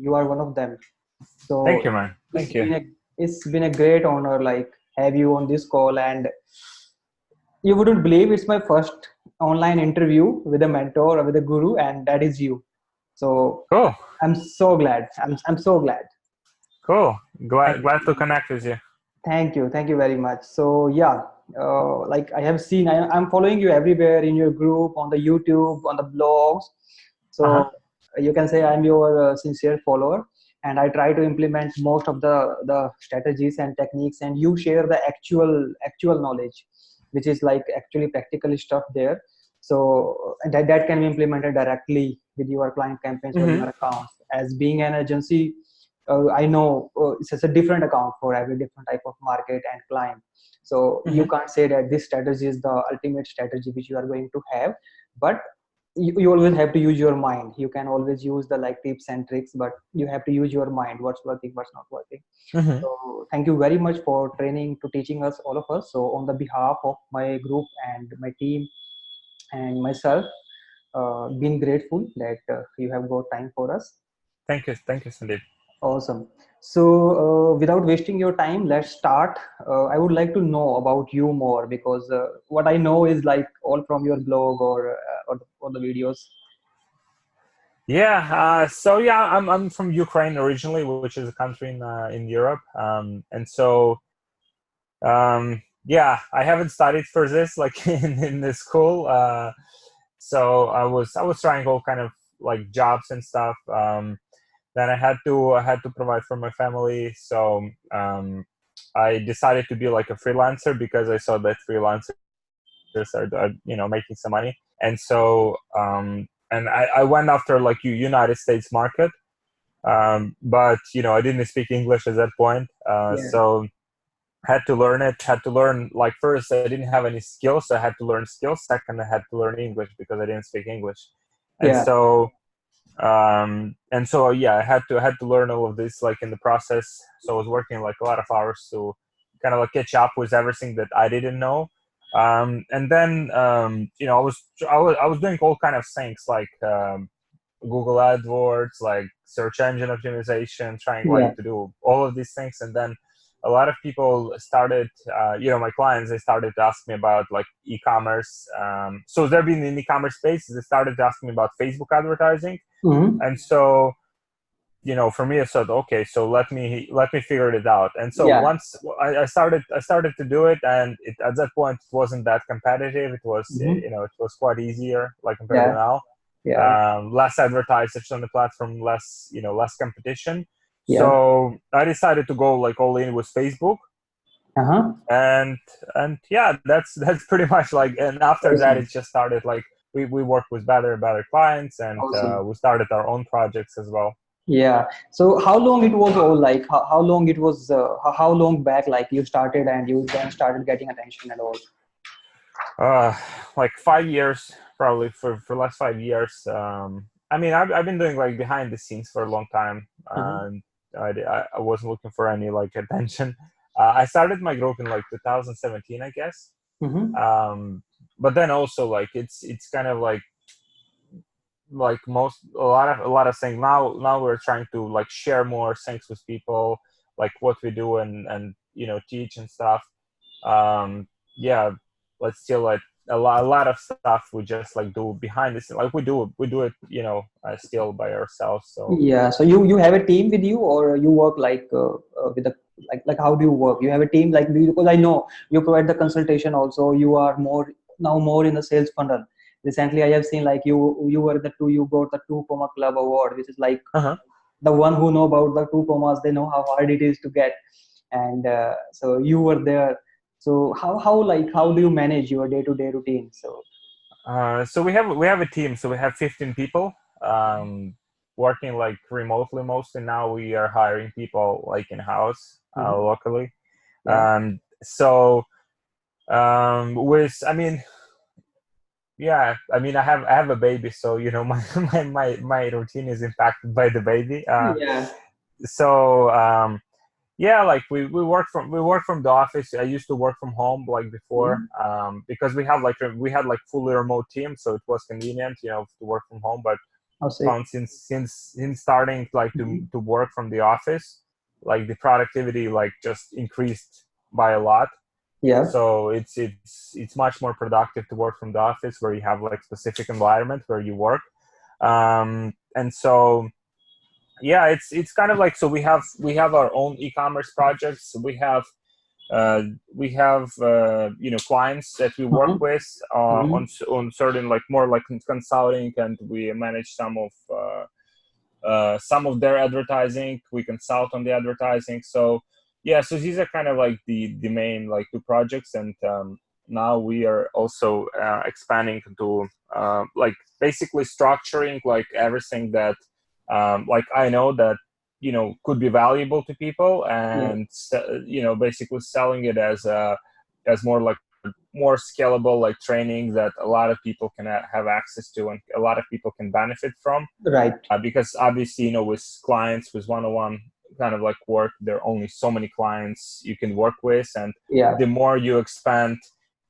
you are one of them. Thank So you, man. Thank you. it's been a great honor, like have you on this call, and you wouldn't believe it's my first online interview with a mentor or with a guru, and that is you. So Cool. I'm so glad. I'm so glad. Cool. Thank Glad you. to connect with you. Thank you very much. So yeah, like I have seen, I'm following you everywhere in your group, on the YouTube, on the blogs. Uh-huh. So you can say I'm your sincere follower, and I try to implement most of the strategies and techniques, and you share the actual knowledge, which is like actually practical stuff there. So that can be implemented directly with your client campaigns or Mm-hmm. your accounts. As being an agency, I know it's just a different account for every different type of market and client. So you Mm-hmm. can't say that this strategy is the ultimate strategy which you are going to have, but you always have to use your mind. You can always use the like tips and tricks, but you have to use your mind. What's working, what's not working. Mm-hmm. So thank you very much for training to teaching us, all of us. So on the behalf of my group and my team and myself, been grateful that you have got time for us. Thank you. Thank you, Sandeep. Awesome. So, without wasting your time, let's start. I would like to know about you more, because what I know is like all from your blog or the videos. Yeah. So yeah, I'm from Ukraine originally, which is a country in Europe. And so yeah, I haven't studied for this like in the school. So I was trying all kind of like jobs and stuff. Then I had to provide for my family. So I decided to be like a freelancer because I saw that freelancers are making some money. And so and I went after like United States market. But I didn't speak English at that point. Yeah, So had to learn it, had to learn, like, first I didn't have any skills, so I had to learn skills. Second, I had to learn English because I didn't speak English. And yeah, so yeah, I had to learn all of this like in the process. So I was working like a lot of hours to kind of like catch up with everything that I didn't know. And then I was doing all kind of things like Google AdWords, like search engine optimization, trying like yeah. to do all of these things. And then a lot of people started, my clients, they started to ask me about like e-commerce. So they're being in e-commerce space. They started to ask me about Facebook advertising. Hmm. And so, for me, I said, okay, so let me figure it out. And so Yeah. once I started to do it, and at that point, it wasn't that competitive. It was, Hmm. it was quite easier, like compared to Yeah. now. Yeah. Less advertisers on the platform, less competition. Yeah. So I decided to go like all in with Facebook, Uh-huh. and yeah, that's pretty much like. And after that, Awesome. it just started like we work with better and better clients, and Awesome. we started our own projects as well. Yeah. So how long it was all like? How long it was? How long back like you started and you then started getting attention and all? Uh, like 5 years, probably for last 5 years. I mean, I've been doing like behind the scenes for a long time, Hmm. and I wasn't looking for any like attention. I started my group in like 2017, I guess. Hmm. Um, but then also like it's kind of like most a lot of things now we're trying to like share more things with people, like what we do, and teach and stuff. Yeah, but still like a lot of stuff we just like do behind the scene, like we do it still by ourselves. So Yeah. So you have a team with you, or you work like with a like how do you work? You have a team like, do you, because I know you provide the consultation also. You are more in the sales funnel. Recently, I have seen like you were you got the two Puma Club award, which is like uh-huh. the one who know about the two Pumas, they know how hard it is to get. And so you were there. So how do you manage your day to day routine? So. So we have a team. So we have 15 people, working like remotely mostly. Now we are hiring people like in house, Mhm. locally. Yeah. So with I mean, yeah, I mean, I have a baby, so my routine is impacted by the baby. Yeah. So yeah, like we work from the office. I used to work from home like before, Mhm. because we had like fully remote team, so it was convenient, to work from home. But I'll say. found since starting like to work from the office, like the productivity like just increased by a lot. Yeah. So it's much more productive to work from the office where you have like specific environment where you work. And so yeah, it's kind of like, so we have our own e-commerce projects. Uh, we have clients that we work Mm-hmm. with Mm-hmm. on certain like more like consulting, and we manage some of their advertising. We consult on the advertising. So yeah, so these are kind of like the main like two projects. And now we are also expanding to like basically structuring like everything that like I know that could be valuable to people, Yeah. and basically selling it as more like more scalable like training that a lot of people can have access to and a lot of people can benefit from. Right. Because obviously, with clients, with one-on-one kind of like work, there are only so many clients you can work with. And Yeah. the more you expand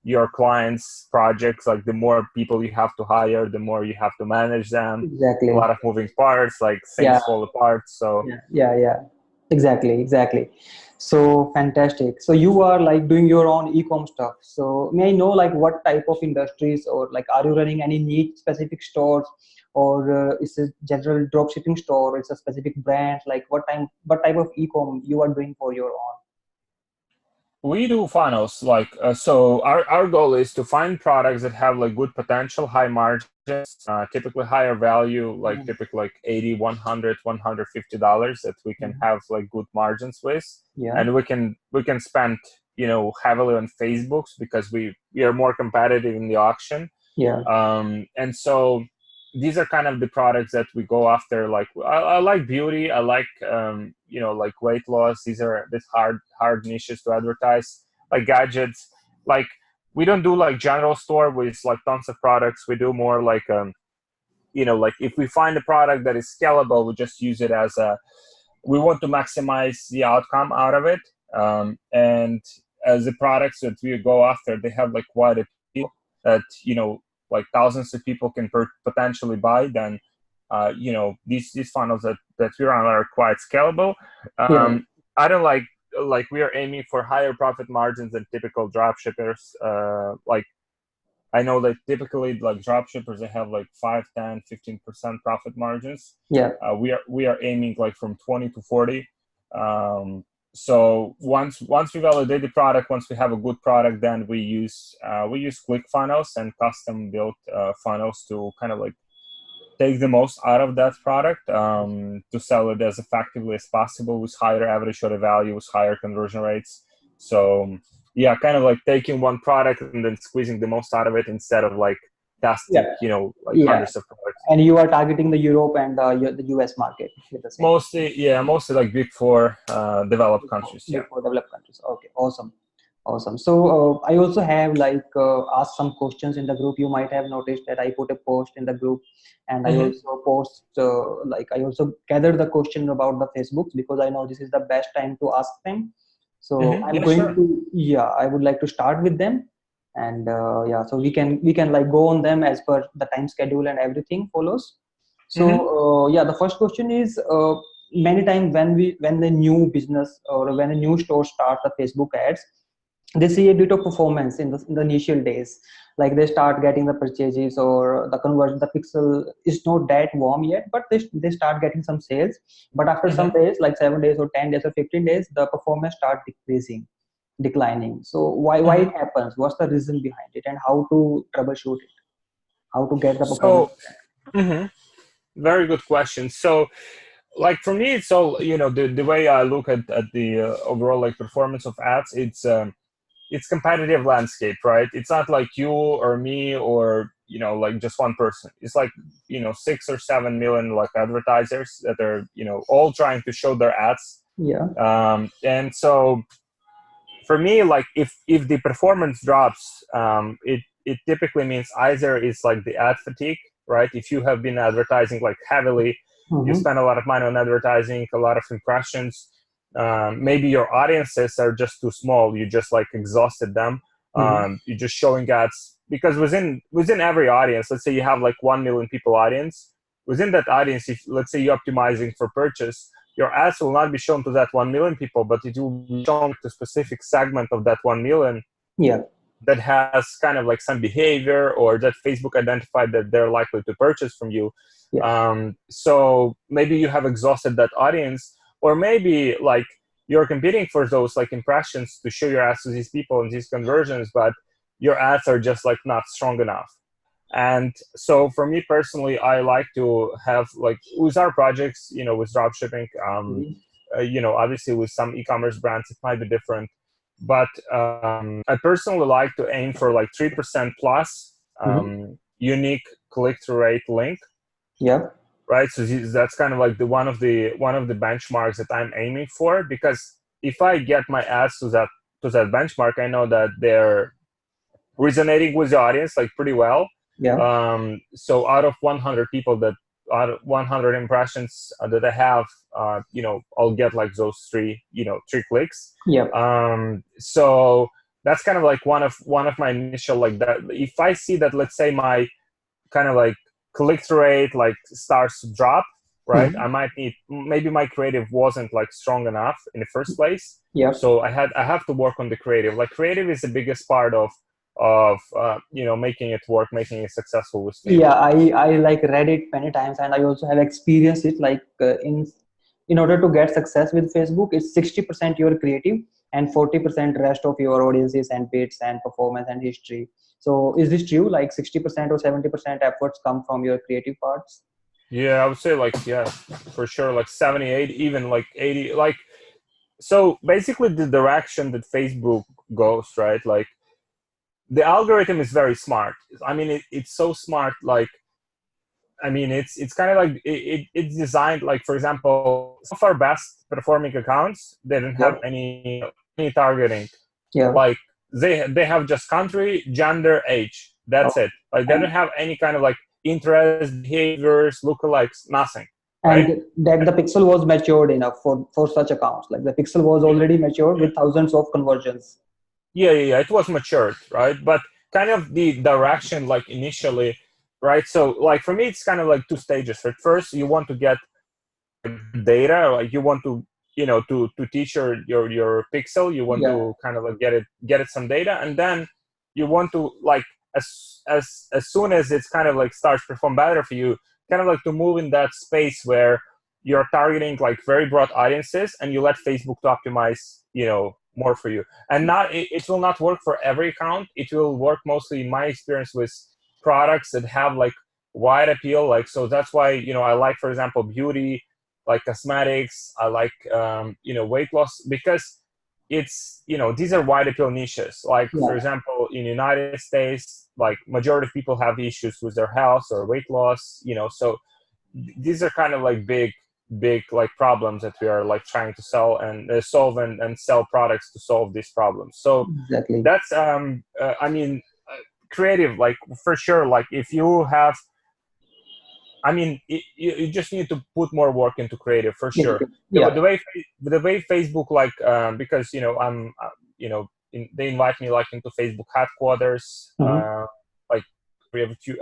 your clients' projects, like the more people you have to hire, the more you have to manage them. A Exactly. lot of moving parts, like Yeah. things fall apart. So Yeah. Exactly. So fantastic. So you are like doing your own e-com stuff. So may I know like what type of industries, or like are you running any niche specific stores, or is it general drop shipping store? It's a specific brand. Like what type of e-com you are doing for your own? we do funnels, like so our goal is to find products that have like good potential, high margins, typically higher value, like Mhm. typically like 80, 100, $150 that we can Mhm. have like good margins with. Yeah. And we can spend heavily on Facebooks because we are more competitive in the auction. Yeah. And so these are kind of the products that we go after. Like I like beauty, I like like weight loss. These are a bit hard niches to advertise. Like gadgets, like we don't do like general store with like tons of products. We do more like like if we find a product that is scalable, we just use it as a, we want to maximize the outcome out of it. And as the products that we go after, they have like quite a appeal that like thousands of people can potentially buy. Then these funnels that we run are quite scalable. Yeah. I don't like we are aiming for higher profit margins than typical drop shippers. Like I know that typically like drop shippers, they have like 5, 10, 15% profit margins. Yeah. We are aiming like from 20 to 40. So once we validate the product, once we have a good product, then we use click funnels and custom built funnels to kind of like take the most out of that product, to sell it as effectively as possible with higher average order value, with higher conversion rates. So yeah, kind of like taking one product and then squeezing the most out of it instead of like testing, Yeah. like Yeah. hundreds of products. And you are targeting the Europe and the US market with the same. Mostly like big four developed countries. Yeah. Before developed countries. Okay, awesome. So I also have like asked some questions in the group. You might have noticed that I put a post in the group, and I Mm-hmm. also post like I also gather the question about the Facebooks, because I know this is the best time to ask them. So Mm-hmm. I'm Yeah, going sure. to, yeah, I would like to start with them, and yeah, so we can like go on them as per the time schedule and everything follows. So Mm-hmm. yeah, the first question is, many times when the new business or when a new store starts the Facebook ads, they see a bit of performance in the initial days. Like they start getting the purchases, or the conversion, the pixel is not that warm yet, but they start getting some sales. But after some Mm-hmm. days, like 7 days or 10 days or 15 days, the performance start declining. So why Mm-hmm. it happens? What's the reason behind it, and how to troubleshoot it? How to get the performance? So, mhm, very good question. So, like for me, it's all the way I look at the overall like performance of ads. It's competitive landscape, right? It's not like you or me or like just one person. It's like 6 or 7 million like advertisers that are all trying to show their ads. Yeah. And so for me, like if the performance drops, it typically means either it's like the ad fatigue, right? If you have been advertising like heavily, you Mm-hmm. spend a lot of money on advertising, a lot of impressions. Maybe your audiences are just too small. You just like exhausted them. Mm-hmm. You're just showing ads because within every audience, let's say you have like 1 million people audience. within that audience, if let's say you're optimizing for purchase, your ads will not be shown to that 1 million people, but it will be shown to a specific segment of that 1 million Yeah. that has kind of like some behavior, or that Facebook identified that they're likely to purchase from you. Yeah. So maybe you have exhausted that audience, or maybe like you're competing for those like impressions to show your ads to these people and these conversions, but your ads are just like not strong enough. And so for me personally, I like to have like with our projects, with dropshipping, obviously with some e-commerce brands, it might be different. But I personally like to aim for like 3% plus unique click-through rate link. Yeah. Right. So that's kind of like one of the benchmarks that I'm aiming for, because if I get my ads to that benchmark, I know that they're resonating with the audience like pretty well. Yeah. So out of 100 people out of 100 impressions that I have, I'll get like those three clicks. Yeah. So that's kind of like one of my initial like that. If I see that, let's say my kind of like click-through rate like starts to drop, right? I might need, maybe my creative wasn't like strong enough in the first place. Yeah. So I have to work on the creative. Like creative is the biggest part of making it work, making it successful with Facebook. Yeah, I like read it many times, and I also have experienced it. Like in order to get success with Facebook, it's 60% your creative and 40% rest of your audiences and bits and performance and history. So is this true? Like 60% or 70% efforts come from your creative parts? Yeah, I would say like, yeah, for sure, like 78, even like 80. Like, so basically the direction that Facebook goes, right? Like the algorithm is very smart. I mean, it's so smart. Like, I mean, it's kind of like it's designed, like, for example, some of our best performing accounts, they didn't have any targeting. Yeah. Like they have just country, gender, age. That's it. Like they don't have any kind of like interest, behaviors, lookalikes, nothing. Right? And that the pixel was matured enough for such accounts. Like the pixel was already matured with thousands of conversions. Yeah, it was matured, right? But kind of the direction, like initially, right? So like for me, it's kind of like two stages. At first, you want to get data, like you want to to teach your pixel, you want to kind of like get it some data, and then you want to like as soon as it's kind of like starts to perform better for you, kind of like to move in that space where you're targeting like very broad audiences, and you let Facebook to optimize more for you. And not it will not work for every account. It will work mostly, in my experience, with products that have like wide appeal. Like, so that's why I like, for example, beauty, like cosmetics. I like weight loss, because it's these are wide appeal niches. Like for example, in the United States, like majority of people have issues with their health or weight loss. So these are kind of like big like problems that we are like trying to sell and solve and sell products to solve these problems. So exactly. That's I mean, creative, like for sure. Like if you have, I mean, you just need to put more work into creative for sure. The way Facebook, like because I'm they invite me like into Facebook headquarters like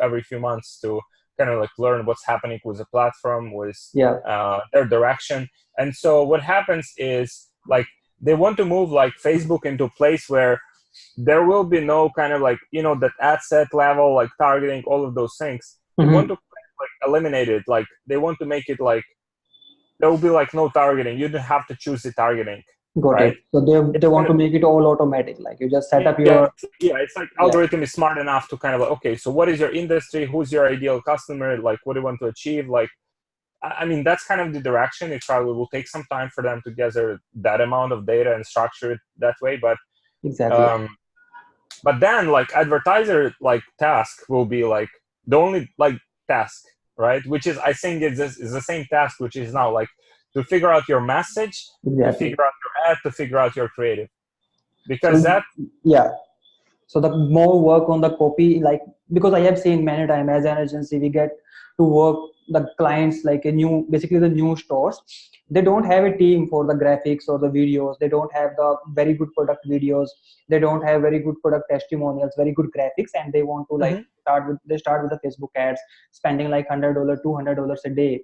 every few months to kind of like learn what's happening with the platform, with their direction. And so what happens is like they want to move like Facebook into a place where there will be no kind of like that ad set level, like targeting, all of those things. They want to like eliminate it. Like they want to make it like there will be like no targeting. You don't have to choose the targeting. Got it. So they want to make it all automatic. Like you just set up your it's like algorithm is smart enough to kind of like, okay, so what is your industry? Who's your ideal customer? Like what do you want to achieve? Like I mean, that's kind of the direction. It probably will take some time for them to gather that amount of data and structure it that way. But exactly. But then like advertiser like task will be like the only like task, right? Which is, I think is the same task, which is now like to figure out your message, to figure out your ad, to figure out your creative. Because so the more work on the copy, like because I have seen many times as an agency, we get to work the clients like basically the new stores. They don't have a team for the graphics or the videos. They don't have the very good product videos. They don't have very good product testimonials, very good graphics, and they want to like Mm-hmm. start with the Facebook ads, spending like $100, $200 a day.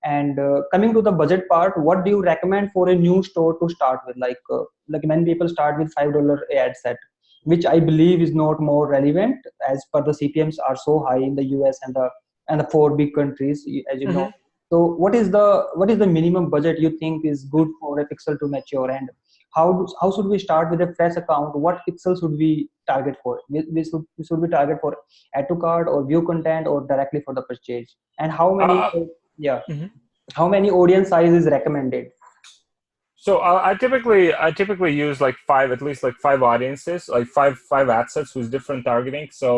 And coming to the budget part, what do you recommend for a new store to start with? Like many people start with $5 ad set, which I believe is not more relevant as per the CPMs are so high in the US and the four big countries, as you know. Mm-hmm. So what is the minimum budget you think is good for a pixel to mature, and how should we start with a fresh account? What pixel should we target for? We should we target for add to cart or view content or directly for the purchase? And how many, Uh, yeah, mhm. how many audience size is recommended? So I typically use like five, at least like five audiences, like five ad sets with different targeting. So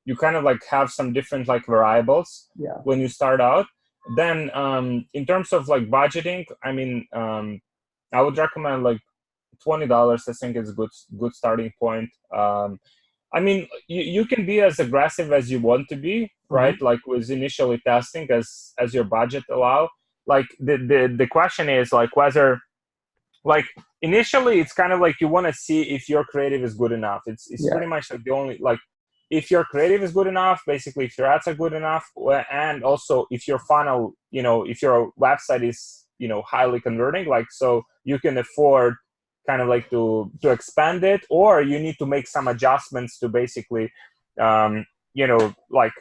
you kind of like have some different like variables Yeah, when you start out. Then in terms of like budgeting, I mean, I would recommend like $20. I think is good starting point. I mean, you can be as aggressive as you want to be, uh-huh. right? Like with initially testing as your budget allow. Like the question is like whether like initially it's kind of like you want to see if your creative is good enough. It's Yeah, pretty much like the only like if your creative is good enough, basically if your ads are good enough, and also if your funnel, if your website is highly converting, like so you can afford kind of like to expand it, or you need to make some adjustments to basically like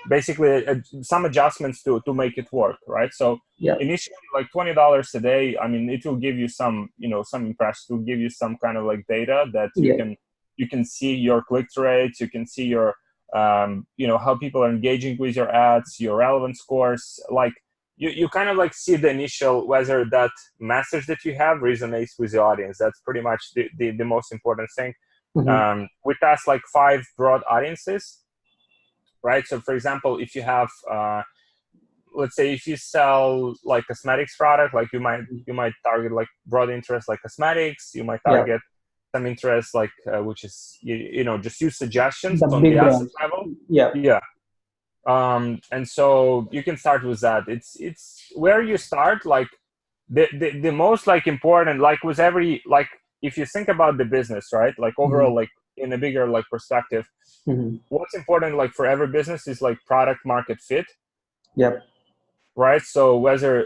basically some adjustments to make it work, right? So yeah, initially like $20 a day, I mean it will give you some impressions, to give you some kind of like data that you yeah, can see your click-through rates, you can see your how people are engaging with your ads, your relevance scores, like you kind of like see the initial whether that message that you have resonates with the audience. That's pretty much the most important thing. hmm, We test like 5 broad audiences, right? So for example, if you have let's say if you sell like cosmetics product, like you might target like broad interest like cosmetics. You might yeah, target some interest like which is just use suggestions the on the big asset brands. level. Yeah, Yeah. And so you can start with that. It's where you start, like the most like important, like with every, like if you think about the business, right, like hmm, overall, like in a bigger like perspective, hmm, what's important like for every business is like product market fit, yeah, right? So whether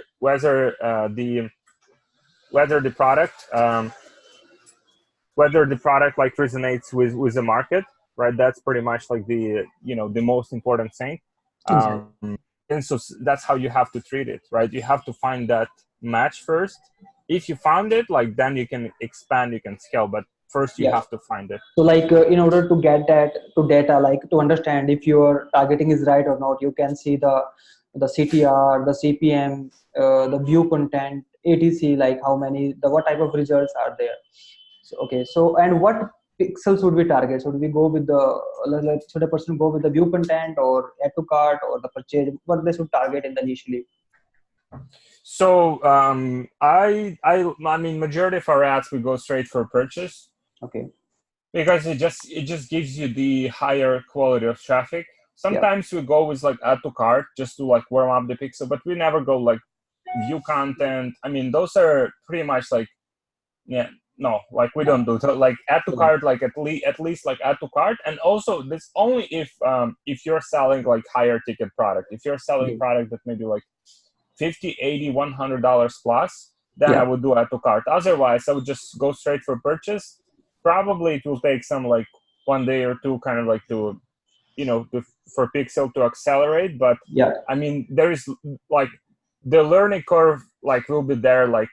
the product like resonates with the market, right? That's pretty much like the most important thing. exactly. um, and so that's how you have to treat it, right? You have to find that match first. If you found it, like then you can expand, you can scale, but first you Yeah. have to find it. So like in order to get that to data, like to understand if your targeting is right or not, you can see the CTR, the CPM, the view content, ATC, like how many, the what type of results are there. So okay, so and what pixels should we target? Should we go with should a person go with the view content or add to cart or the purchase? What they should target in the initially? So I mean majority of our ads we go straight for purchase, Okay. because it just gives you the higher quality of traffic. Yeah. Sometimes we go with like add to cart just to like warm up the pixel, but we never go like view content. I mean those are pretty much like, yeah, no, like we No. don't do like add to Yeah. cart, like at least like add to cart. And also this only if you're selling like higher ticket product. If you're selling Okay. product that maybe like 50, 80, $100 plus, then I Yeah. would do add to cart. Otherwise, I would just go straight for purchase. Probably it will take some like 1 day or two, kind of like for Pixel to accelerate. But Yeah. I mean, there is like the learning curve like will be there like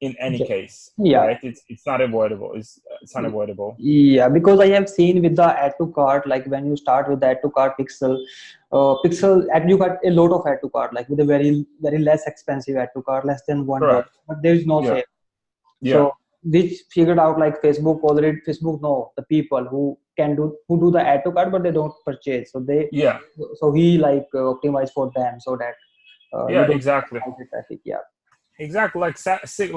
in any Okay. case, Yeah. right? It's not avoidable. It's unavoidable. Yeah, because I have seen with the add to cart, like when you start with the add to cart pixel, and you got a lot of add to cart, like with a very, very less expensive add to cart, less than $1, Correct. but there is no Yeah. sale. Yeah. So this figured out like Facebook know the people who do the add to cart, but they don't purchase. Yeah. So he like optimize for them so that you Yeah. don't Exactly. have the traffic. Yeah. Exactly, like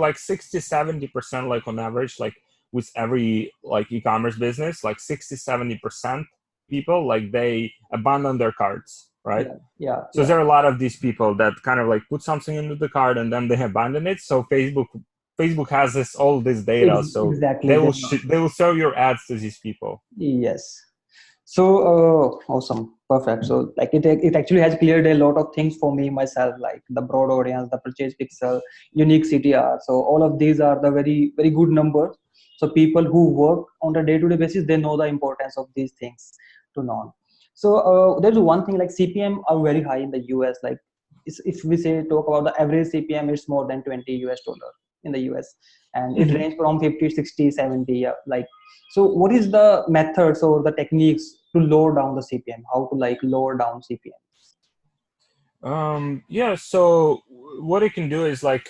like 60-70%, like on average, like with every like e-commerce business, like 60-70% people like they abandon their carts, right? Yeah. So there are a lot of these people that kind of like put something into the cart and then they abandon it. So Facebook has all this data, so Exactly. they will show your ads to these people. Yes. So awesome, perfect. So like it actually has cleared a lot of things for me myself, like the broad audience, the purchase pixel, unique CTR. So all of these are the very good numbers. So people who work on a day-to-day basis, they know the importance of these things to know. So there's one thing, like CPM are very high in the US. Like if we say talk about the average CPM, it's more than $20 in the US, and it ranges from 50, 60, 70. Yeah, like, so what is the methods or the techniques to lower down the CPM? How to like lower down CPM? Yeah, so what you can do is like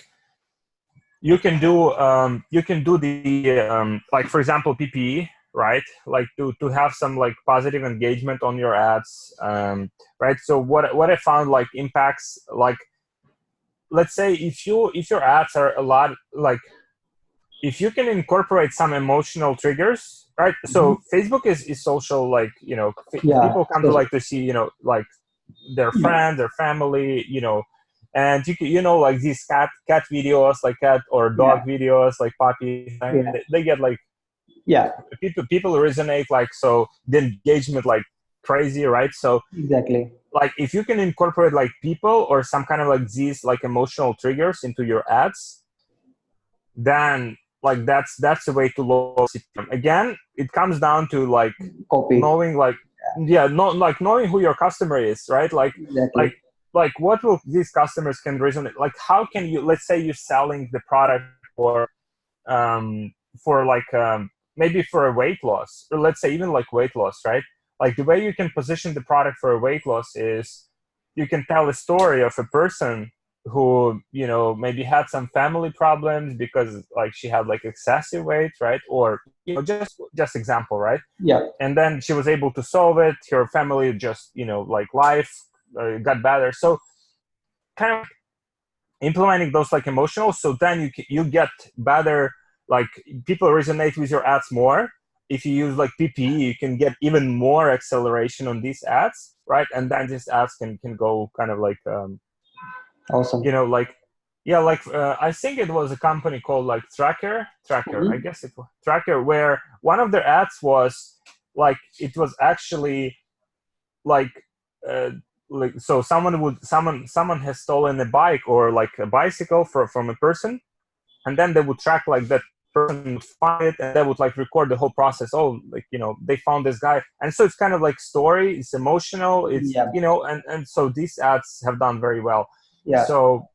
you can do the like for example PPE, right? Like to have some like positive engagement on your ads, right? So what I found like impacts, like let's say if your ads are a lot, like if you can incorporate some emotional triggers, right? So Facebook is social, like Yeah, people come to so like to see like their yeah, friends, their family, and like these cat videos, like cat or dog yeah, videos, like puppies, and yeah, they get like yeah, people resonate, like, so the engagement like crazy, right? So exactly. like if you can incorporate like people or some kind of like these like emotional triggers into your ads, then like that's the way to lower CPM. Again, it comes down to like Copy. knowing, like, yeah, not like knowing who your customer is, right? Like Exactly. like what will these customers can resonate, like how can you, let's say you're selling the product um for like maybe for a weight loss, or let's say even like weight loss, right? Like the way you can position the product for a weight loss is you can tell a story of a person who maybe had some family problems because like she had like excessive weight, right? Or just example, right? Yeah. And then she was able to solve it, her family just like life got better. So kind of implementing those like emotional, so then you get better, like people resonate with your ads more. If you use like PPE, you can get even more acceleration on these ads, right? And then these ads can go kind of like Awesome. like, yeah, like I think it was a company called like Tracker, I Mhm. guess it was Tracker, where one of their ads was like, it was actually like uh, like, so someone has stolen a bike or like a bicycle from a person, and then they would track, like that person would find it, and they would like record the whole process. Oh, like they found this guy. And so it's kind of like story, it's emotional, it's Yeah. and so these ads have done very well. Yeah. So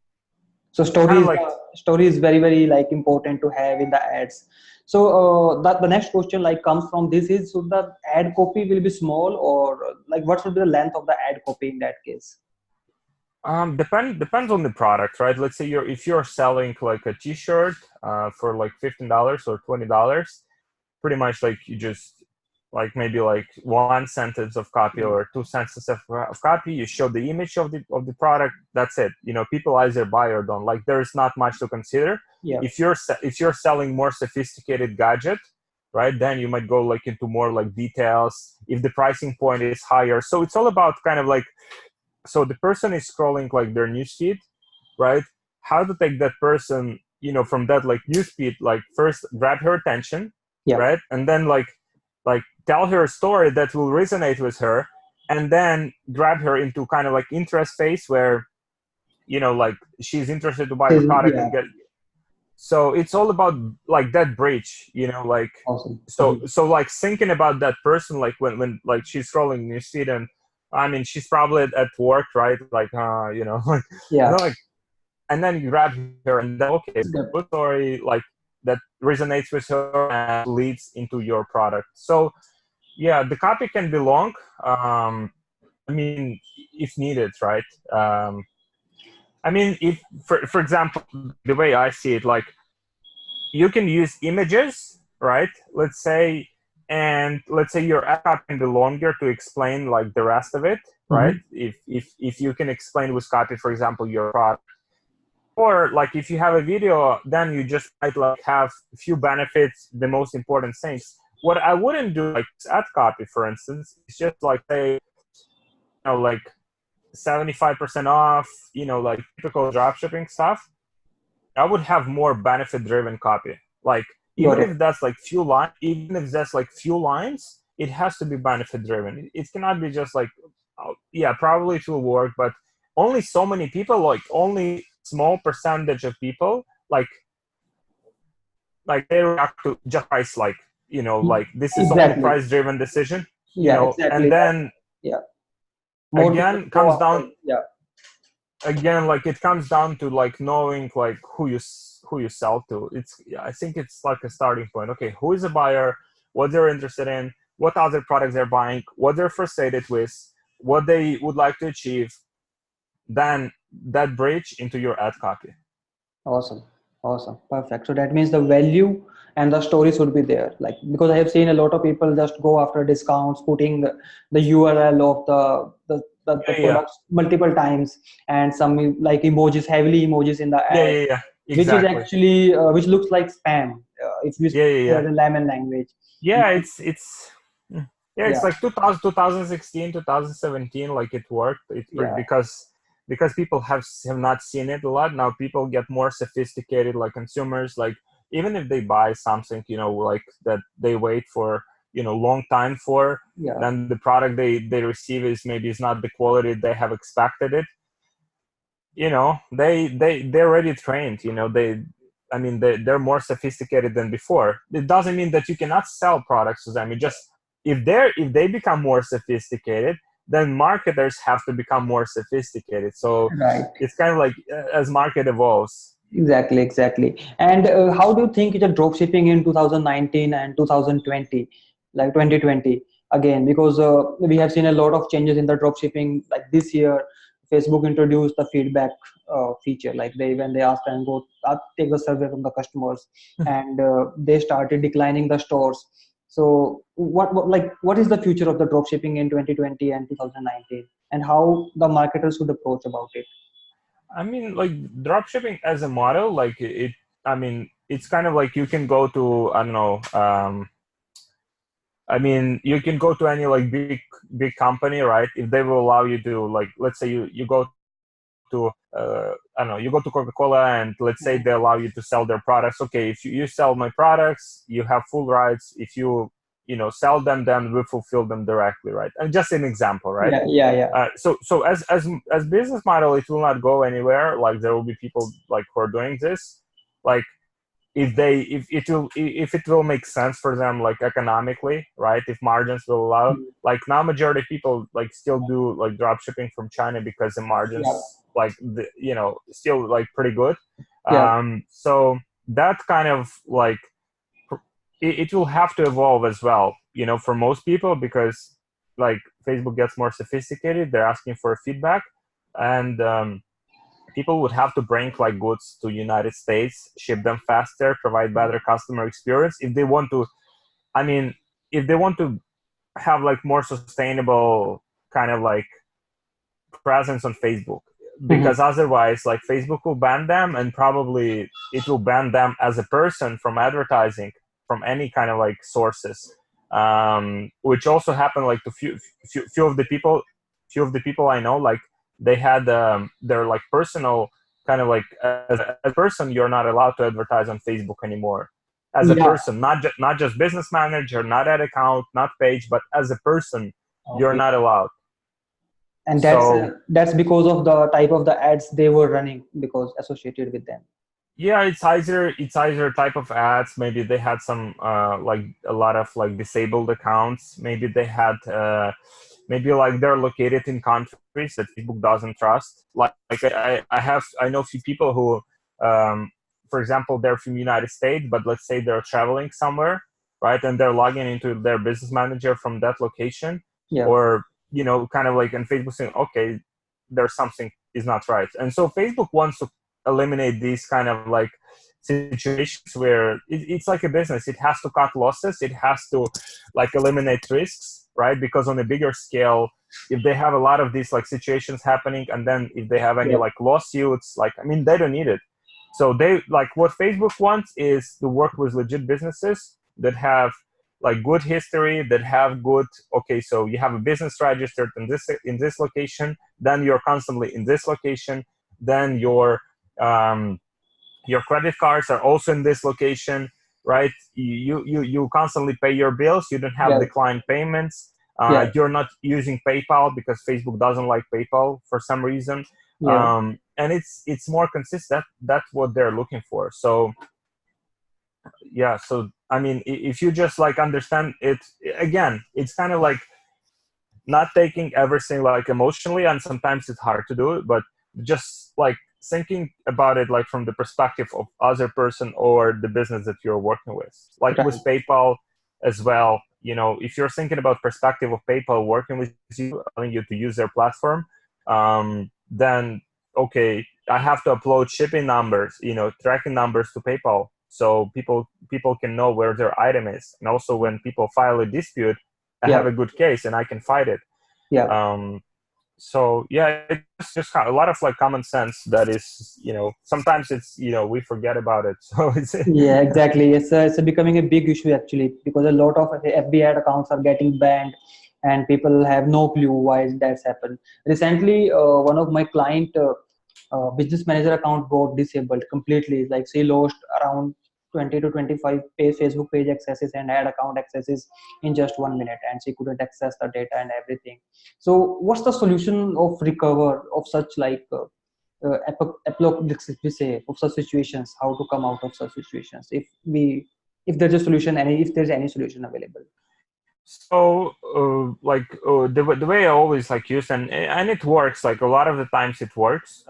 So kind of stories, like, story is very like important to have in the ads. So that the next question like comes from this is, should the ad copy will be small, or like what should be the length of the ad copy in that case? depends on the product, right? Let's say if you're selling like a t-shirt for like $15 or $20, pretty much like you just like maybe like one sentence of copy or two sentences of copy, you show the image of the product, that's it. People either buy or don't, like there's not much to consider. Yeah. If you're selling more sophisticated gadget, right, then you might go like into more like details if the pricing point is higher. So it's all about kind of like, so the person is scrolling like their newsfeed, right? How to take that person, from that like newsfeed, like first grab her attention, Yeah. right? And then like tell her a story that will resonate with her, and then grab her into kind of like interest phase where like she's interested to buy your product Yeah. and get. So it's all about like that bridge, like, Awesome. so like thinking about that person, like when like she's scrolling newsfeed, and I mean she's probably at work, right? Like like, and Yeah. then like, and then you grab her, and then okay, it's a Yep. good story like that resonates with her and leads into your product. So yeah, the copy can be long. I mean, if needed, right? I mean, if for example, the way I see it, like you can use images, right? Let's say your ad copy can be longer to explain like the rest of it, right? Mhm. If you can explain with copy, for example, your product. Or like if you have a video, then you just might like have a few benefits, the most important things. What I wouldn't do like ad copy, for instance, is just like say, like 75% off, like typical dropshipping stuff, I would have more benefit driven copy. Like Got even it. if that's like few lines, it has to be benefit driven. It cannot be just like, oh, yeah, probably it will work, but only so many people, like only small percentage of people, like they react to just price, like, like this is only Exactly. price driven decision, Yeah, and exactly. Like, then yeah, more people again go comes after. down Yeah, again like it comes down to like knowing like who you sell to. I think it's like a starting point. Okay, who is a buyer, what they're interested in, what other products they're buying, what they're frustrated with, what they would like to achieve, then that bridge into your ad copy. awesome, awesome, perfect. So that means the value and the story should be there. Like, because I have seen a lot of people just go after discounts, putting the URL of the Yeah, yeah, products multiple times, and some like emojis, heavily emojis in the yeah, ad, yeah, yeah, which is exactly. actually which looks like spam, if we Yeah, yeah, say yeah, the layman language. yeah, yeah, it's Yeah, like 2000, 2016, 2017, like it worked. yeah, Because people have not seen it a lot. Now people get more sophisticated, like consumers, like even if they buy something, like that they wait for, long time for, yeah. then the product they receive is not the quality they have expected it. They're already trained. They're more sophisticated than before. It doesn't mean that you cannot sell products to them. It just, if they become more sophisticated, then marketers have to become more sophisticated. So Right. it's kind of like, as market evolves. Exactly, exactly. And how do you think the drop shipping in 2019 and 2020, like 2020 again? Because we have seen a lot of changes in the drop shipping. Like this year, Facebook introduced the feedback feature. Like when they ask and go take the survey from the customers, and they started declining the stores. So what is the future of the drop shipping in 2020 and 2019, and how the marketers should approach about it? Like dropshipping as a model, like it's kind of like you can go to, I don't know, you can go to any like big company, right? If they will allow you to, like, let's say you go to I don't know, you go to Coca-Cola, and let's say they allow you to sell their products. Okay, if you sell my products, you have full rights. If sell them, then we fulfill them directly, right? And just an example, right? Yeah, yeah, yeah. So as business model, it will not go anywhere. Like there will be people like who are doing this, like if it will make sense for them, like economically, right? If margins will allow, like now majority of people like still do like drop shipping from China because the Yeah, margins, like still like pretty good. yeah. So that kind of like it will have to evolve as well, for most people, because like Facebook gets more sophisticated, they're asking for feedback, and people would have to bring like goods to United States, ship them faster, provide better customer experience if they want to. I mean, if they want to have like more sustainable kind of like presence on Facebook, Mhm. because otherwise, like Facebook will ban them, and probably it will ban them as a person from advertising from any kind of like sources. Which also happened like to few of the people I know, like they had their like personal kind of like, as a person, you're not allowed to advertise on Facebook anymore. As a Yeah. person, not just business manager, not ad account, not page, but as a person, you're Okay. not allowed. And So that's because of the type of the ads they were running, because associated with them. yeah, it's either type of ads. Maybe they had some like a lot of like disabled accounts. Maybe they had maybe like they're located in countries that Facebook doesn't trust. Like I know a few people who, for example, they're from United States, but let's say they're traveling somewhere, right? And they're logging into their business manager from that location, Yeah. or kind of like, and Facebook saying, okay, there's something is not right, and so Facebook wants to eliminate these kind of like situations where it's like a business. It has to cut losses, it has to like eliminate risks, right? Because on a bigger scale, if they have a lot of these like situations happening, and then if they have any Yeah. like lawsuits, like, they don't need it. So they, like, what Facebook wants is to work with legit businesses that have like good history, that have good, okay, so you have a business registered in this location, then you're constantly in this location, then your credit cards are also in this location, right? You constantly pay your bills. You don't have Yeah. declined payments. Yeah. You're not using PayPal because Facebook doesn't like PayPal for some reason. Yeah. And it's more consistent. That's what they're looking for. So yeah. So I mean, if you just like understand it, again, it's kind of like not taking everything like emotionally, and sometimes it's hard to do it, but just like thinking about it like from the perspective of other person or the business that you're working with, like Right. with PayPal as well. You know, if you're thinking about perspective of PayPal working with you, allowing you to use their platform, then okay, I have to upload shipping numbers, you know, tracking numbers to PayPal, so people can know where their item is, and also when people file a dispute, I have Yeah. a good case and I can fight it. Yeah. So yeah, it's just a lot of like common sense that is, you know, sometimes it's, you know, we forget about it. So it's Yeah, exactly. It's becoming a big issue actually, because a lot of FB ad accounts are getting banned, and people have no clue why that's happened. Recently, one of my client business manager account got disabled completely. Like she lost around 20 to 25 Facebook page accesses and ad account accesses in just 1 minute, and she couldn't access the data and everything. So, what's the solution of recover of such like? Apocalypse, we say, of such situations, how to come out of such situations, if there's a solution, and if there's any solution available. so the way I always like use, and it works, like a lot of the times it works.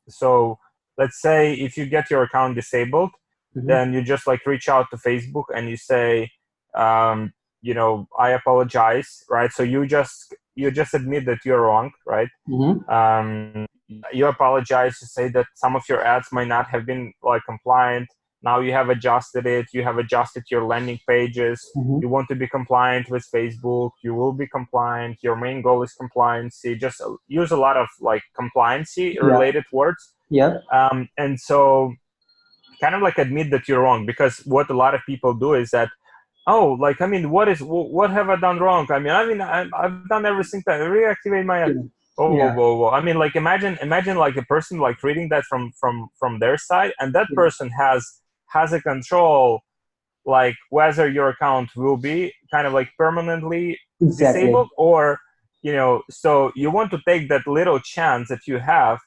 So let's say if you get your account disabled, Mm-hmm. then you just like reach out to Facebook and you say, you know, I apologize, right? So you just admit that you're wrong, right? Mm-hmm. You apologize to say that some of your ads might not have been like compliant. Now you have adjusted it. You have adjusted your landing pages. Mm-hmm. You want to be compliant with Facebook. You will be compliant. Your main goal is compliancy. Just use a lot of like compliancy Yeah. related words. Yeah. And so kind of like admit that you're wrong, because what a lot of people do is that, oh, like, I mean, what have I done wrong? I've done everything to reactivate my. Yeah. Oh, whoa, Yeah. whoa, whoa. I mean, like, imagine like a person like reading that from their side, and that Yeah. person has a control, like whether your account will be kind of like permanently Exactly. disabled, or, you know, so you want to take that little chance that you have,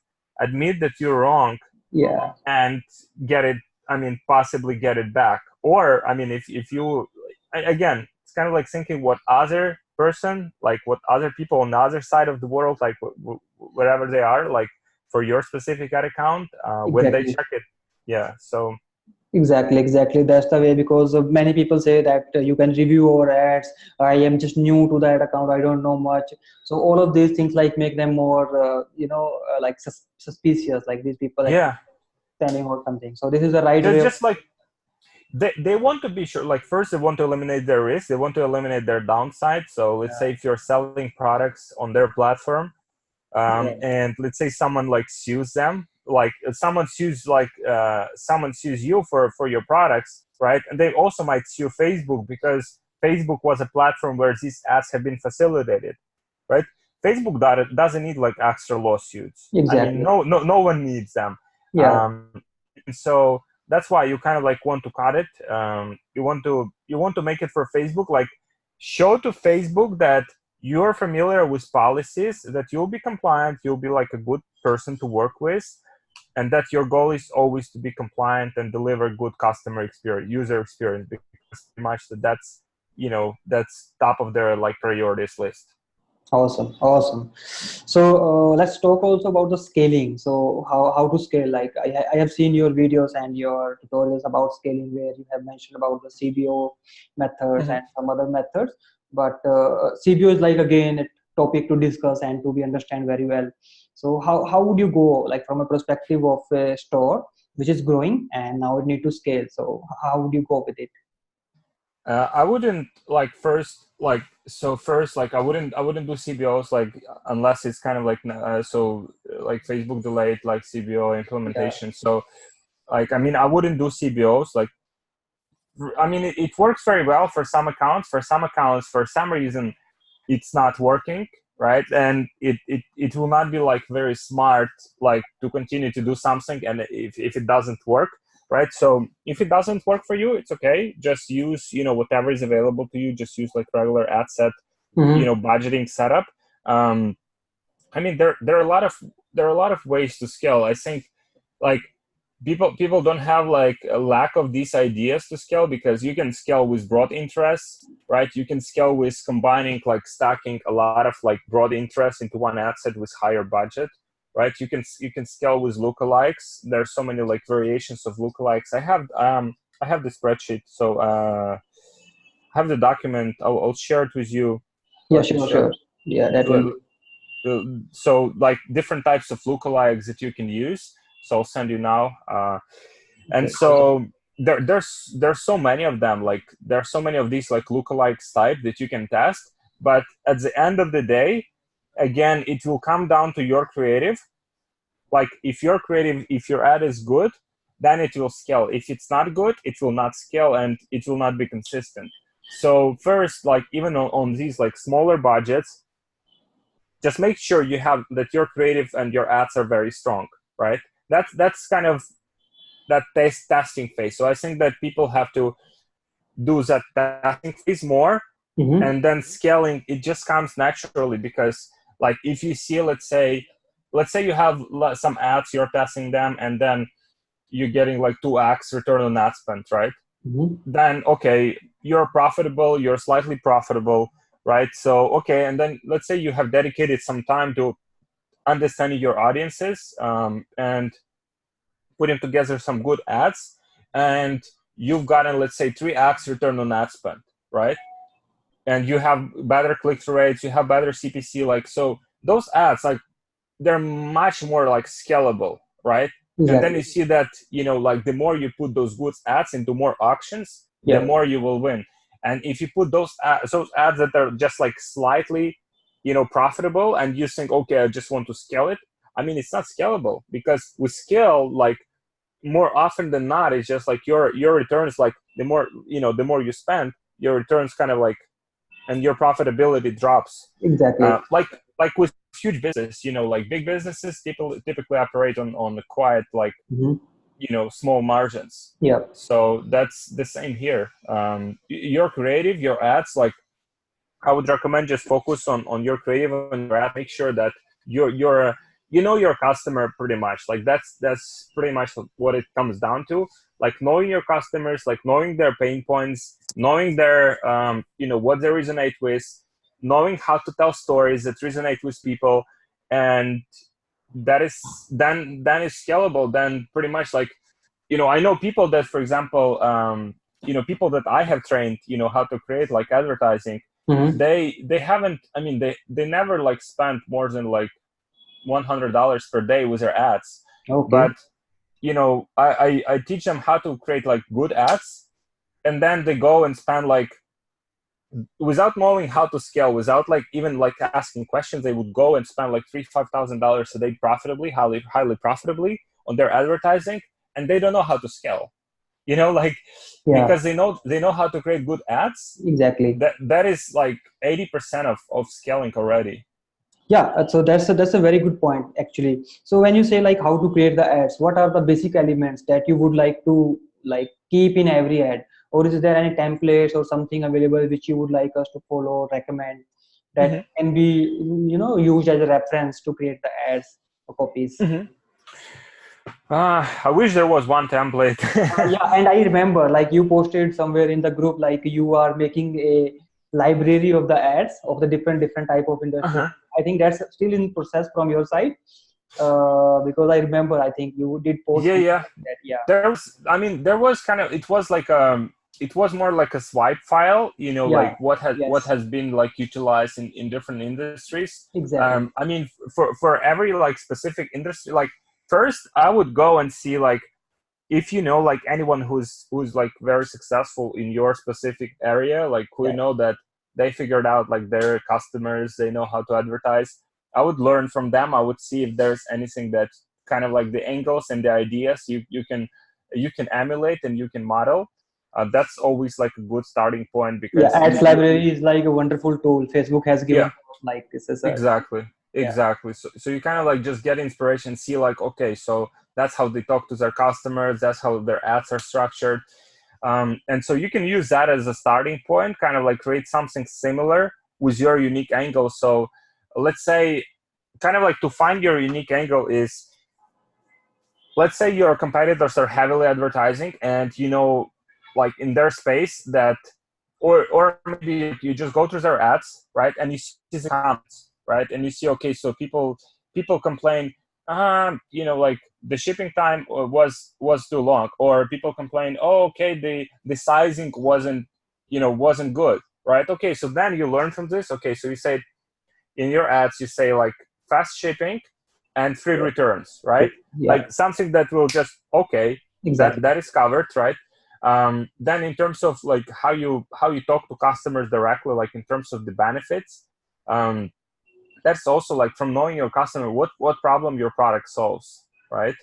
admit that you're wrong, Yeah. and get it, I mean, possibly get it back. Or I mean, if you, again, it's kind of like thinking what other person, like what other people on the other side of the world, like wherever they are, like for your specific ad account, when they Exactly. check it. Yeah, so Exactly. That's the way, because many people say that you can review our ads. I am just new to that account. I don't know much. So all of these things like make them more, like suspicious. Like these people actually yeah, spamming or something. So this is the right way of. just like they want to be sure, like first they want to eliminate their risk, they want to eliminate their downside. So let's say if you're selling products on their platform, Yeah. and let's say someone like sues them, like someone sues you for your products, right? And they also might sue Facebook, because Facebook was a platform where these ads have been facilitated, right? Facebook doesn't need like extra lawsuits. I mean, Exactly. no one needs them. Yeah. And so that's why you kind of like want to cut it. You want to make it for Facebook, like show to Facebook that you're familiar with policies, that you'll be compliant, you'll be like a good person to work with, and that your goal is always to be compliant and deliver good customer experience, user experience, because pretty much that's, you know, that's top of their like priorities list. Awesome. So let's talk also about the scaling. So how to scale? Like I have seen your videos and your tutorials about scaling, where you have mentioned about the CBO methods Mhm. and some other methods. But CBO is like again a topic to discuss and to be understand very well. So how would you go, like from a perspective of a store which is growing and now it need to scale? So how would you go with it? I wouldn't like first like I wouldn't do CBOs like unless it's kind of like like Facebook delayed like CBO Yeah. implementation. So like, I mean, I wouldn't do CBOs like I mean, it works very well for some accounts. For some accounts, for some reason, it's not working, right? And it will not be like very smart, like to continue to do something, and if it doesn't work, right? So if it doesn't work for you, it's okay. Just use, whatever is available to you. Just use like regular ad set, Mm-hmm. budgeting setup. I mean, there are a lot of ways to scale. I think, like, people don't have like a lack of these ideas to scale, because you can scale with broad interests, right? You can scale with combining, like stacking a lot of like broad interests into one ad set with higher budget, right? You can scale with lookalikes. There's so many like variations of lookalikes. I have the spreadsheet, so I have the document. I'll share it with you. Yeah, Let me sure, share. sure. Yeah, that will be So like different types of lookalikes that you can use. So I'll send you now. And great. Okay. so there's so many of them. Like there are so many of these like lookalikes type that you can test. But at the end of the day, again, it will come down to your creative. Like if your ad is good, then it will scale. If it's not good, it will not scale, and it will not be consistent. So first, like even on these like smaller budgets, just make sure you have that your creative and your ads are very strong, right? That's kind of that testing phase. So I think that people have to do that testing phase more, Mm-hmm. and then scaling, it just comes naturally. Because like if you see, let's say you have some ads, you're testing them, and then you're getting like 2x return on ad spend, right? Mm-hmm. Then okay, you're profitable, you're slightly profitable, right? So okay, and then let's say you have dedicated some time to understanding your audiences, and putting together some good ads, and you've gotten, let's say, 3x return on ad spend, right? And you have better click-through rates, you have better CPC, like, so those ads, like, they're much more like scalable, right? And then Exactly. you see that, like the more you put those good ads into more auctions, the Yep. more you will win. And if you put those ads that are just like slightly, profitable, and you think, okay, I just want to scale it, I mean, it's not scalable, because with scale, like, more often than not, it's just like your returns, like the more you spend, your returns kind of like, and your profitability drops. Exactly. Like with huge business, like big businesses typically operate on quite like, Mm-hmm. small margins. Yep. So that's the same here. Your creative, your ads, like, I would recommend just focus on your creative and your ad. Make sure that you're your customer pretty much. Like that's pretty much what it comes down to. Like knowing your customers, like knowing their pain points, knowing their what they resonate with, knowing how to tell stories that resonate with people, and that is then is scalable. Then pretty much like, I know people that, for example, people that I have trained, how to create like advertising, Mm-hmm. they haven't, I mean, they never like spent more than like $100 per day with their ads. Okay. But I teach them how to create like good ads, and then they go and spend like, without knowing how to scale, without like even like asking questions, they would go and spend like $3,000-5,000 a day profitably, highly profitably, on their advertising, and they don't know how to scale. Like, Yeah. because they know how to create good ads. Exactly. That is like 80% of scaling already. Yeah. So that's a very good point actually. So when you say like how to create the ads, what are the basic elements that you would like to like keep in every ad, or is there any templates or something available which you would like us to follow, recommend, that Hmm. can be used as a reference to create the ads or copies? Hmm. I wish there was one template. Yeah, and I remember like you posted somewhere in the group like you are making a library of the ads of the different type of industry. Uh-huh. I think that's still in process from your side, because I remember I think you did post Yeah, something yeah. like that. Yeah, There was kind of, it was more like a swipe file, like yeah, what yes, has been like utilized in different industries. exactly. I mean, for every like specific industry, like first I would go and see like, if like anyone who's like very successful in your specific area, like who Yes, that they figured out like their customers, they know how to advertise. I would learn from them. I would see if there's anything that kind of like the angles and the ideas you can emulate and you can model. That's always like a good starting point Yeah, because ads library is like a wonderful tool Facebook has yeah, given. Like this is a exactly, yeah. exactly. So you kind of like just get inspiration, see like, okay, so that's how they talk to their customers, that's how their ads are structured. And so you can use that as a starting point, kind of like create something similar with your unique angle. So let's say, kind of like to find your unique angle is, let's say your competitors are heavily advertising and like in their space that, or maybe you just go through their ads, right, and you see the comments, right, and you see, okay, so people complain, like the shipping time was too long, or people complain, oh, okay, the sizing wasn't good, right? Okay, so then you learn from this. Okay, so you say in your ads, you say like fast shipping and free returns, right? Yeah, Like something that will just, okay, exactly. that is covered, right? Then in terms of like how you talk to customers directly, like in terms of the benefits, um, that's also like from knowing your customer, what problem your product solves, right?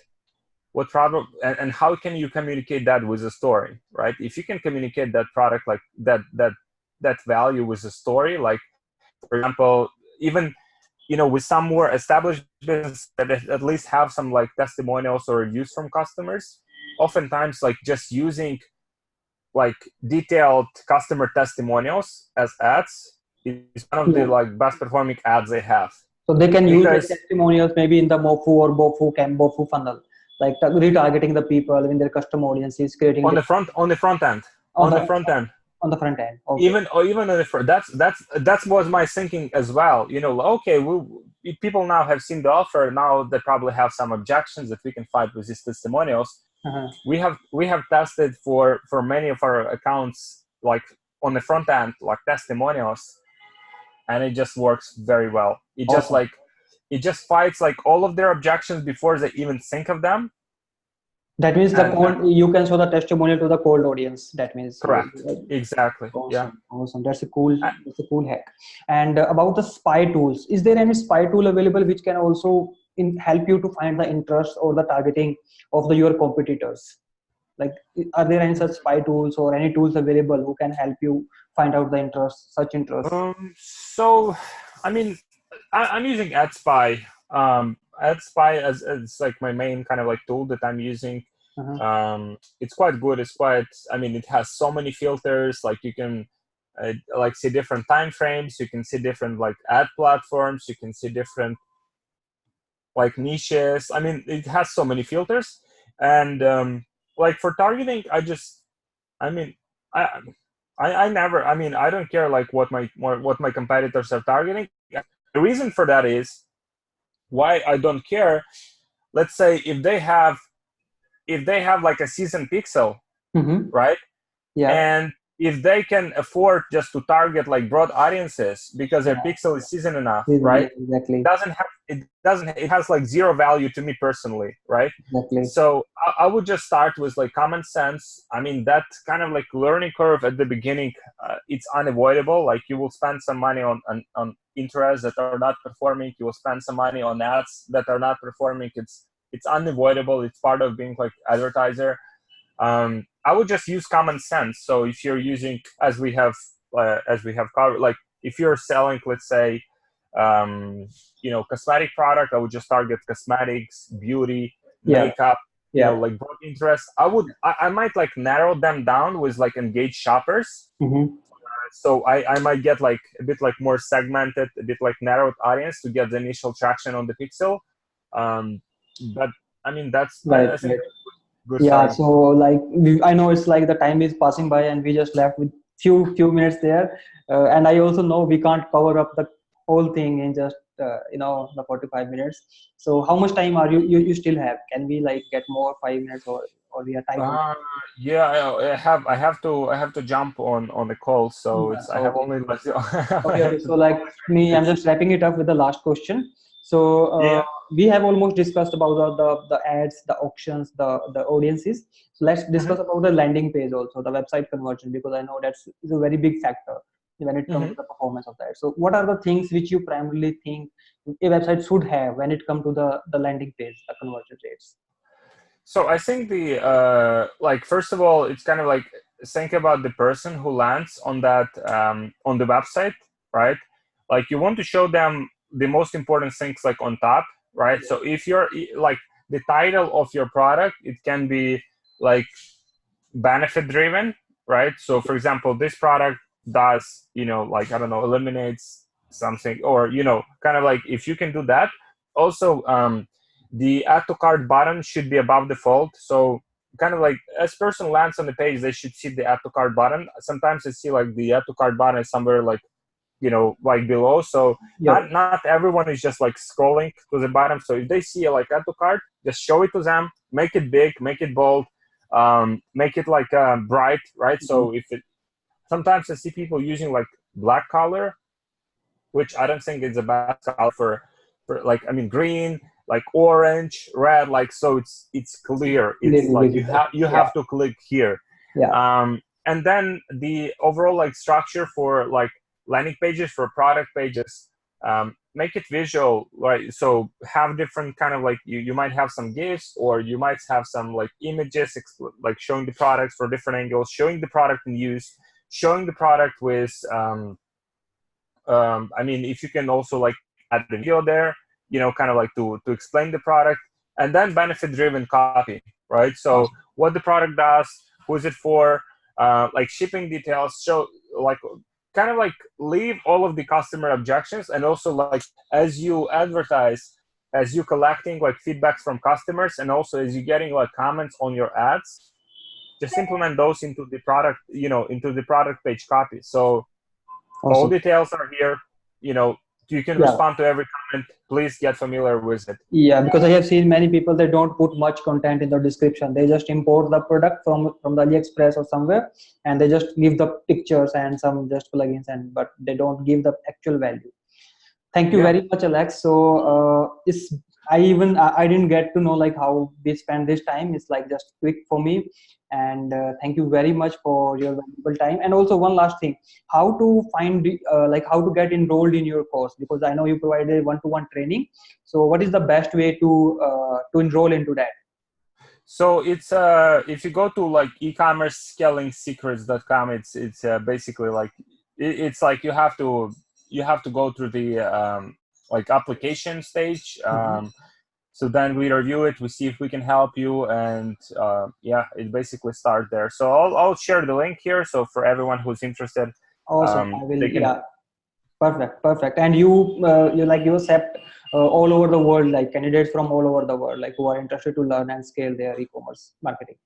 What problem, and how can you communicate that with a story, right? If you can communicate that product, like that value with a story, like for example, even with some more established business that at least have some like testimonials or reviews from customers, oftentimes like just using like detailed customer testimonials as ads is one of the Yeah. like best performing ads they have, So they can use the because testimonials maybe in the Mofu or Bofu funnel, like retargeting the people in their custom audiences, creating on the different front on the front end on on the the front end on the front end. Okay. even on the front, that's was my thinking as well. Okay, people now have seen the offer, now they probably have some objections that we can fight with these testimonials. Uh-huh. We have tested for many of our accounts, like on the front end, like testimonials, and it just works very well. Awesome. It just fights like all of their objections before they even think of them. That means the And cold, you can show the testimonial to the cold audience. That means correct, exactly, yeah. awesome, awesome. That's a cool hack. And about the spy tools, is there any spy tool available which can also help you to find the interest or the targeting of your competitors? Like, are there any such spy tools or any tools available who can help you find out the interest, such interest? So, I mean, I'm using AdSpy. AdSpy as like my main kind of like tool that I'm using. Uh-huh. It's quite good. It's quite. I mean, it has so many filters. Like you can like see different time frames. You can see different like ad platforms. You can see different like niches. I mean, it has so many filters. And like for targeting, I mean, I I never. I mean, I don't care like what my competitors are targeting. The reason for that is why I don't care. Let's say if they have like a season pixel, Mm-hmm. right? Yeah. And if they can afford just to target like broad audiences because their Yeah. pixel is season enough, Yeah. right? Exactly. It has like zero value to me personally, right? Exactly. So I would just start with like common sense. I mean, that kind of like learning curve at the beginning, it's unavoidable. Like you will spend some money on interests that are not performing. You will spend some money on ads that are not performing. It's unavoidable. It's part of being like advertiser. I would just use common sense. So if you're using, as we have covered, like if you're selling, let's say, cosmetic product, I would just target cosmetics, beauty, Yeah. makeup, Yeah. like broad interest. I might like narrow them down with like engaged shoppers. Mm-hmm. So I might get like a bit like more segmented, a bit like narrowed audience to get the initial traction on the pixel. But I mean, Right. I think Right. that's a good Yeah. starting So point. like I know it's like the time is passing by and we just left with few minutes there, and I also know we can't cover up the whole thing in just the 45 minutes. So how much time are you still have? Can we like get more 5 minutes or we are tight on Uh, yeah, I have to jump on the call, so time? it's I have Okay. only like Okay, I okay. have to So, do like only me, 20 I'm minutes. just wrapping it up with the last question. So, Yeah. we have almost discussed about the ads, the auctions, the audiences. So, let's Mm-hmm. discuss about the landing page also, the website conversion, because I know that's is a very big factor when it comes Mm-hmm. to the performance of that. So, what are the things which you primarily think a website should have when it comes to the landing page, the conversion rates? So I think the like first of all, it's kind of like think about the person who lands on that on the website, right? Like you want to show them the most important things like on top, right? So if you're like the title of your product, it can be like benefit driven, right? So for example, this product does, like, I don't know, eliminates something, or, kind of like if you can do that. Also, the add to cart button should be above default. So kind of like as person lands on the page, they should see the add to cart button. Sometimes I see like the add to cart button is somewhere like, like below. So Yeah. not everyone is just like scrolling to the bottom. So if they see like add to cart, just show it to them, make it big, make it bold, make it like bright, right? So if it, sometimes I see people using like black color, which I don't think is the best color for like, I mean, green, like orange, red, like, so it's clear. It's Clearly like visible. you Yeah. have to click here. Yeah. And then the overall like structure for like landing pages, for product pages, make it visual, right? So have different kind of like, you might have some GIFs, or you might have some like images, like showing the products for different angles, showing the product in use, showing the product with, I mean, if you can also like add the video there, kind of like to explain the product, and then benefit driven copy, right? So Awesome. what the product does, who is it for, like shipping details, so like kind of like leave all of the customer objections. And also like as you advertise, as you collecting like feedbacks from customers, and also as you getting like comments on your ads, just implement those into the product, into the product page copy. So all Awesome. details are here. You can Yeah. respond to every comment. Please get familiar with it. Yeah, because I have seen many people, they don't put much content in the description. They just import the product from the AliExpress or somewhere, and they just give the pictures and some just plugins, and but they don't give the actual value. Thank you Yeah. very much, Alex. So it's I didn't get to know like how we spend this time. It's like just quick for me, and thank you very much for your valuable time. And also one last thing, how to find like how to get enrolled in your course, because I know you provided one-to-one training. So what is the best way to enroll into that? So it's if you go to like ecommerce it's basically like it's like you have to go through the like application stage. Mhm. So then we review it, we see if we can help you, and yeah, it basically starts there. So I'll share the link here, so for everyone who's interested, Awesome. I will. they can. Yeah. Perfect, perfect. And you accept all over the world, like candidates from all over the world, like who are interested to learn and scale their e-commerce marketing.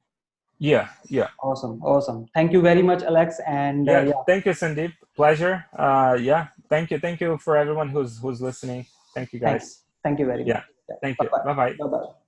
Yeah, yeah. Awesome, awesome. Thank you very much, Alex. And Yeah, yeah, thank you, Sandeep. Pleasure. Yeah, thank you for everyone who's listening. Thank you, thank you, guys. thank you very much. Yeah, Yeah. thank Bye you. bye. Bye bye. Bye bye.